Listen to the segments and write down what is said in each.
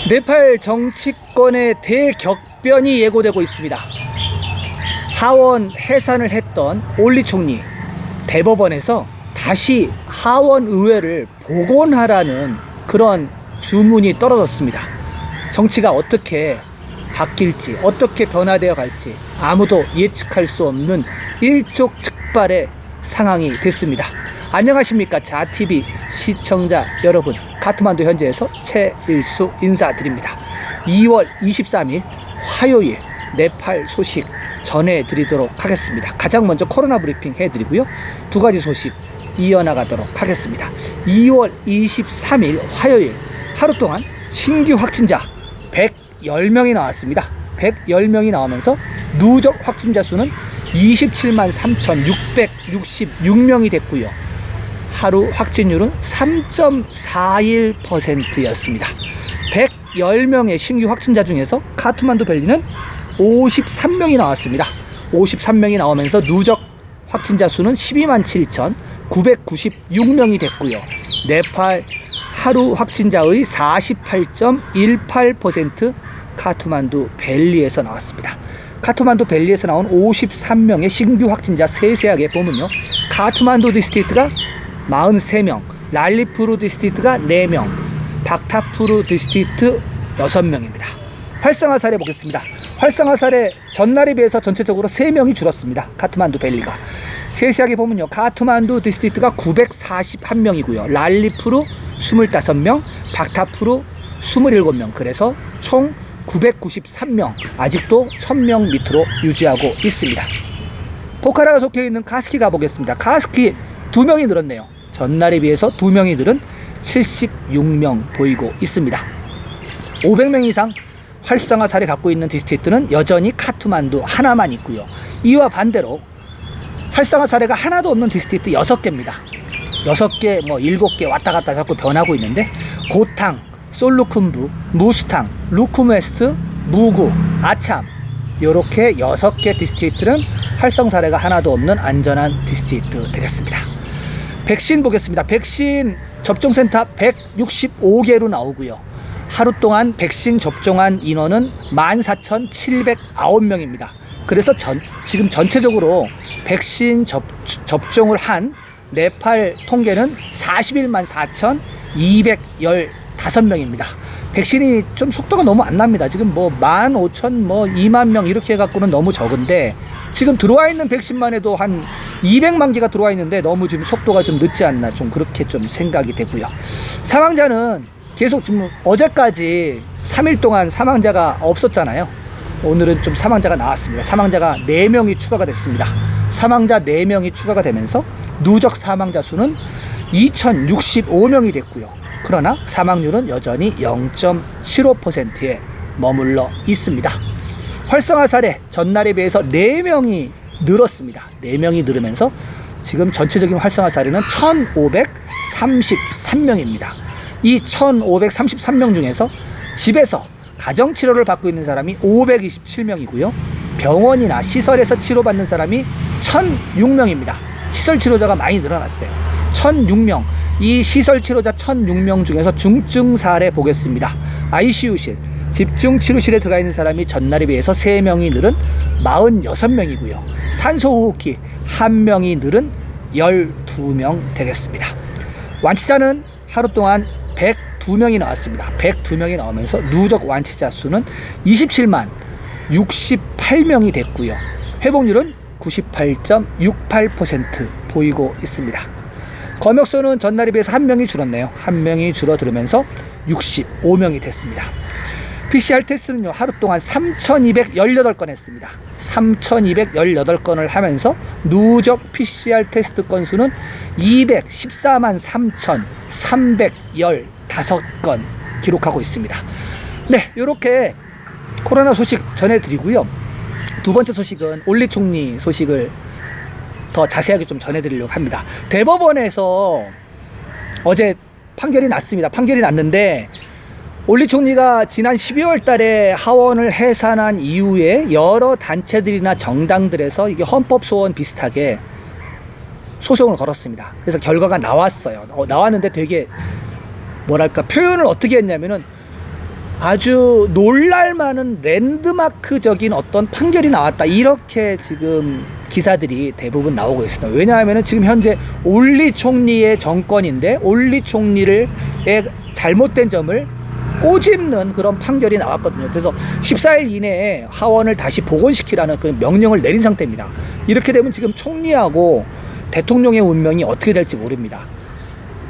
네팔 정치권의 대격변이 예고되고 있습니다. 하원 해산을 했던 올리 총리, 대법원에서 다시 하원 의회를 복원하라는 그런 주문이 떨어졌습니다. 정치가 어떻게 바뀔지, 어떻게 변화되어 갈지 아무도 예측할 수 없는 일촉즉발의 상황이 됐습니다. 안녕하십니까, 자TV 시청자 여러분, 카트만두 현지에서 최일수 인사드립니다. 2월 23일 화요일 네팔 소식 전해드리도록 하겠습니다. 가장 먼저 코로나 브리핑 해드리고요, 두 가지 소식 이어나가도록 하겠습니다. 2월 23일 화요일 하루 동안 신규 확진자 110명이 나왔습니다. 110명이 나오면서 누적 확진자 수는 273만 3,666명이 됐고요. 하루 확진율은 3.41%였습니다. 110명의 신규 확진자 중에서 카트만두 밸리는 53명이 나왔습니다. 53명이 나오면서 누적 확진자 수는 12만 7,996명이 됐고요. 네팔 하루 확진자의 48.18% 카트만두 밸리에서 나왔습니다. 카트만두 밸리에서 나온 53명의 신규 확진자 세세하게 보면요, 카트만두 디스트릭트가 43명, 랄리푸르 디스트릭트가 4명, 박타푸르 디스트릭트 6명입니다. 활성화 사례 보겠습니다. 활성화 사례 전날에 비해서 전체적으로 3명이 줄었습니다. 카트만두 밸리가. 세세하게 보면요, 카트만두 디스트릭트가 941명이고요. 랄리푸르 25명, 박타푸르 27명, 그래서 총 993명, 아직도 1000명 밑으로 유지하고 있습니다. 포카라가 속해있는 카스키 가보겠습니다. 카스키 2명이 늘었네요. 전날에 비해서 2명이 늘은 76명 보이고 있습니다. 500명 이상 활성화 사례 갖고 있는 디스트릭트는 여전히 카트만두 하나만 있고요. 이와 반대로 활성화 사례가 하나도 없는 디스트릭트 6개입니다. 6개, 7개 왔다 갔다 자꾸 변하고 있는데, 고탕, 솔루쿤부, 무스탕, 루쿰웨스트, 무구, 아참, 요렇게 6개 디스트릭트는 활성 사례가 하나도 없는 안전한 디스트릭트 되겠습니다. 백신 보겠습니다. 백신 접종센터 165개로 나오고요. 하루 동안 백신 접종한 인원은 14,709명입니다. 그래서 지금 전체적으로 백신 접종을 한 네팔 통계는 41만 4,215명입니다. 백신이 좀 속도가 너무 안 납니다. 지금 15,000, 2만 명 이렇게 해갖고는 너무 적은데, 지금 들어와 있는 백신만 해도 한 200만 개가 들어와 있는데 너무 지금 속도가 좀 늦지 않나, 좀 그렇게 좀 생각이 되고요. 사망자는 계속 지금 어제까지 3일 동안 사망자가 없었잖아요. 오늘은 좀 사망자가 나왔습니다. 사망자가 4명이 추가가 됐습니다. 사망자 4명이 추가가 되면서 누적 사망자 수는 2,065명이 됐고요. 그러나 사망률은 여전히 0.75%에 머물러 있습니다. 활성화 사례 전날에 비해서 4명이 늘었습니다. 4명이 늘으면서 지금 전체적인 활성화 사례는 1,533명입니다. 이 1,533명 중에서 집에서 가정치료를 받고 있는 사람이 527명이고요. 병원이나 시설에서 치료받는 사람이 1,006명입니다. 시설 치료자가 많이 늘어났어요. 1,006명. 이 시설 치료자 1,006명 중에서 중증 사례 보겠습니다. ICU실, 집중치료실에 들어가 있는 사람이 전날에 비해서 3명이 늘은 46명이고요. 산소호흡기 1명이 늘은 12명 되겠습니다. 완치자는 하루 동안 102명이 나왔습니다. 102명이 나오면서 누적 완치자 수는 27만 68명이 됐고요. 회복률은 98.68% 보이고 있습니다. 검역소는 전날에 비해서 1명이 줄었네요. 1명이 줄어들면서 65명이 됐습니다. PCR 테스트는요, 하루 동안 3,218건 했습니다. 3,218건을 하면서 누적 PCR 테스트 건수는 214만 3,315건 기록하고 있습니다. 네, 이렇게 코로나 소식 전해드리고요. 두 번째 소식은 올리 총리 소식을 더 자세하게 좀 전해드리려고 합니다. 대법원에서 어제 판결이 났습니다. 판결이 났는데, 올리 총리가 지난 12월 달에 하원을 해산한 이후에 여러 단체들이나 정당들에서 이게 헌법 소원 비슷하게 소송을 걸었습니다. 그래서 결과가 나왔어요. 나왔는데 되게 뭐랄까, 표현을 어떻게 했냐면은 아주 놀랄만한 랜드마크적인 어떤 판결이 나왔다, 이렇게 지금 기사들이 대부분 나오고 있습니다. 왜냐하면 지금 현재 올리 총리의 정권인데 올리 총리의 잘못된 점을 꼬집는 그런 판결이 나왔거든요. 그래서 14일 이내에 하원을 다시 복원시키라는 그 명령을 내린 상태입니다. 이렇게 되면 지금 총리하고 대통령의 운명이 어떻게 될지 모릅니다.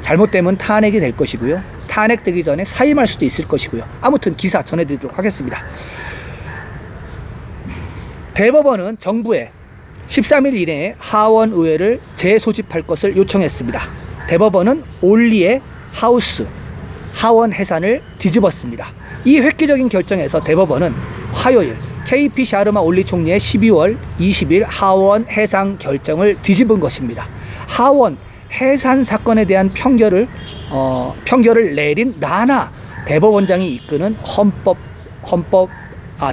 잘못되면 탄핵이 될 것이고요. 탄핵되기 전에 사임할 수도 있을 것이고요. 아무튼 기사 전해드리도록 하겠습니다. 대법원은 정부에 13일 이내에 하원의회를 재소집할 것을 요청했습니다. 대법원은 올리의 하우스 하원 해산을 뒤집었습니다. 이 획기적인 결정에서 대법원은 화요일 KP 샤르마 올리 총리의 12월 20일 하원 해산 결정을 뒤집은 것입니다. 하원 해산 사건에 대한 편결을 내린 라나 대법원장이 이끄는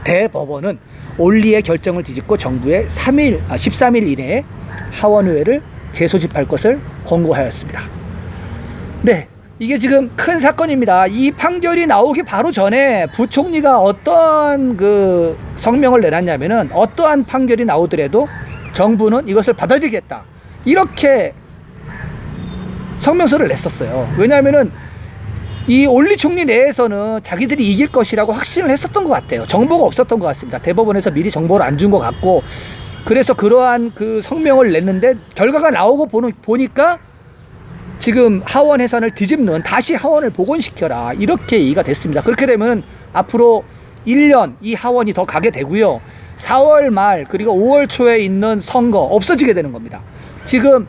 대법원은 올리의 결정을 뒤집고 정부에 13일 이내에 하원의회를 재소집할 것을 권고하였습니다. 네, 이게 지금 큰 사건입니다. 이 판결이 나오기 바로 전에 부총리가 어떤 그 성명을 내놨냐면은, 어떠한 판결이 나오더라도 정부는 이것을 받아들이겠다, 이렇게 성명서를 냈었어요. 왜냐하면은 이 올리 총리 내에서는 자기들이 이길 것이라고 확신을 했었던 것 같아요. 정보가 없었던 것 같습니다. 대법원에서 미리 정보를 안 준 것 같고, 그래서 그러한 그 성명을 냈는데 결과가 나오고 보니까 지금 하원 해산을 뒤집는, 다시 하원을 복원시켜라, 이렇게 얘기가 됐습니다. 그렇게 되면 앞으로 1년 이 하원이 더 가게 되고요. 4월 말 그리고 5월 초에 있는 선거 없어지게 되는 겁니다. 지금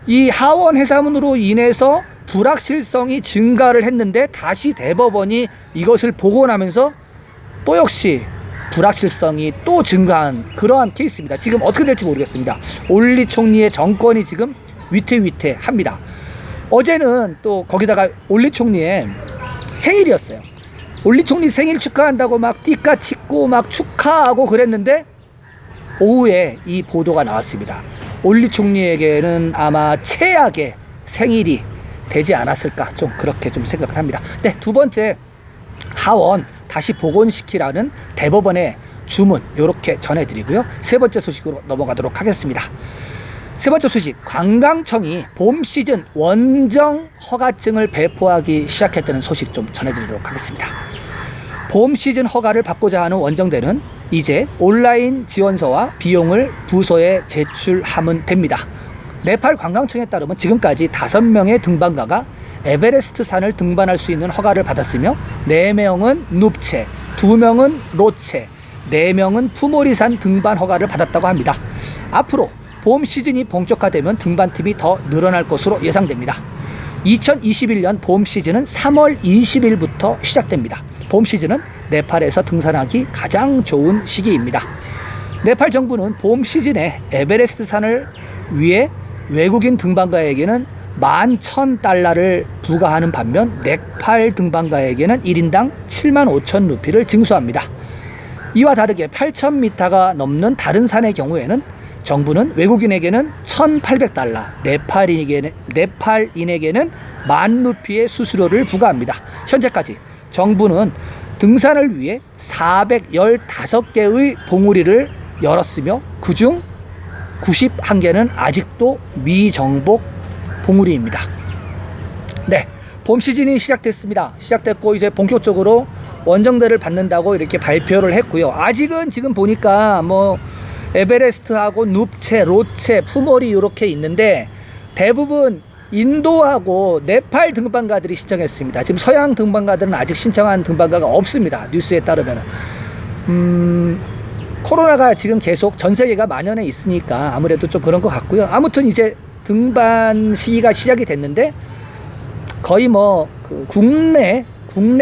이 하원 해산으로 인해서 불확실성이 증가를 했는데 다시 대법원이 이것을 복원하면서 또 역시 불확실성이 또 증가한 그러한 케이스입니다. 지금 어떻게 될지 모르겠습니다. 올리 총리의 정권이 지금 위태위태합니다. 어제는 또 거기다가 올리 총리의 생일이었어요. 올리 총리 생일 축하한다고 막 띠까 치고 막 축하하고 그랬는데 오후에 이 보도가 나왔습니다. 올리 총리에게는 아마 최악의 생일이 되지 않았을까, 좀 그렇게 좀 생각을 합니다. 네, 두 번째, 하원 다시 복원시키라는 대법원의 주문, 이렇게 전해드리고요. 세 번째 소식으로 넘어가도록 하겠습니다. 세 번째 소식, 관광청이 봄 시즌 원정 허가증을 배포하기 시작했다는 소식 좀 전해드리도록 하겠습니다. 봄 시즌 허가를 받고자 하는 원정대는 이제 온라인 지원서와 비용을 부서에 제출하면 됩니다. 네팔 관광청에 따르면 지금까지 5명의 등반가가 에베레스트 산을 등반할 수 있는 허가를 받았으며 4명은 눕체, 2명은 로체, 4명은 푸모리산 등반 허가를 받았다고 합니다. 앞으로 봄 시즌이 본격화되면 등반팀이 더 늘어날 것으로 예상됩니다. 2021년 봄 시즌은 3월 20일부터 시작됩니다. 봄 시즌은 네팔에서 등산하기 가장 좋은 시기입니다. 네팔 정부는 봄 시즌에 에베레스트 산을 위해 외국인 등반가에게는 11,000달러를 부과하는 반면 네팔 등반가에게는 1인당 75,000 루피를 징수합니다. 이와 다르게 8,000m가 넘는 다른 산의 경우에는 정부는 외국인에게는 1,800달러, 네팔인에게는 10,000루피의 수수료를 부과합니다. 현재까지 정부는 등산을 위해 415개의 봉우리를 열었으며 그중 91개는 아직도 미정복 봉우리입니다. 네, 봄 시즌이 시작됐고 이제 본격적으로 원정대를 받는다고 이렇게 발표를 했고요. 아직은 지금 보니까 뭐 에베레스트하고 눕체, 로체, 푸모리 이렇게 있는데 대부분 인도하고 네팔 등반가들이 신청했습니다. 지금 서양 등반가들은 아직 신청한 등반가가 없습니다. 뉴스에 따르면 코로나가 지금 계속 전 세계가 만연해 있으니까 아무래도 좀 그런 것 같고요. 아무튼 이제 등반 시기가 시작이 됐는데 거의 뭐 그 국내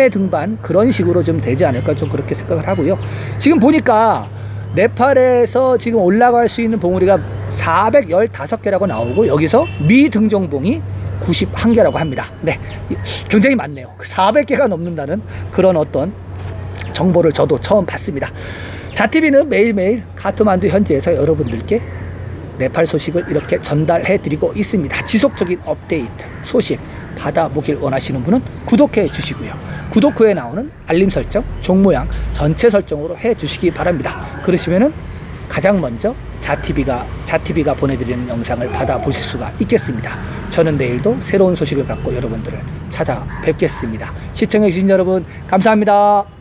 등반 그런 식으로 좀 되지 않을까, 좀 그렇게 생각을 하고요. 지금 보니까 네팔에서 지금 올라갈 수 있는 봉우리가 415개라고 나오고 여기서 미등정봉이 91개라고 합니다. 네, 굉장히 많네요. 400개가 넘는다는 그런 어떤 정보를 저도 처음 봤습니다. 자TV는 매일매일 카트만두 현지에서 여러분들께 네팔 소식을 이렇게 전달해 드리고 있습니다. 지속적인 업데이트 소식 받아보길 원하시는 분은 구독해 주시고요. 구독 후에 나오는 알림 설정, 종 모양 전체 설정으로 해 주시기 바랍니다. 그러시면은 가장 먼저 자TV가 보내드리는 영상을 받아보실 수가 있겠습니다. 저는 내일도 새로운 소식을 갖고 여러분들을 찾아뵙겠습니다. 시청해주신 여러분 감사합니다.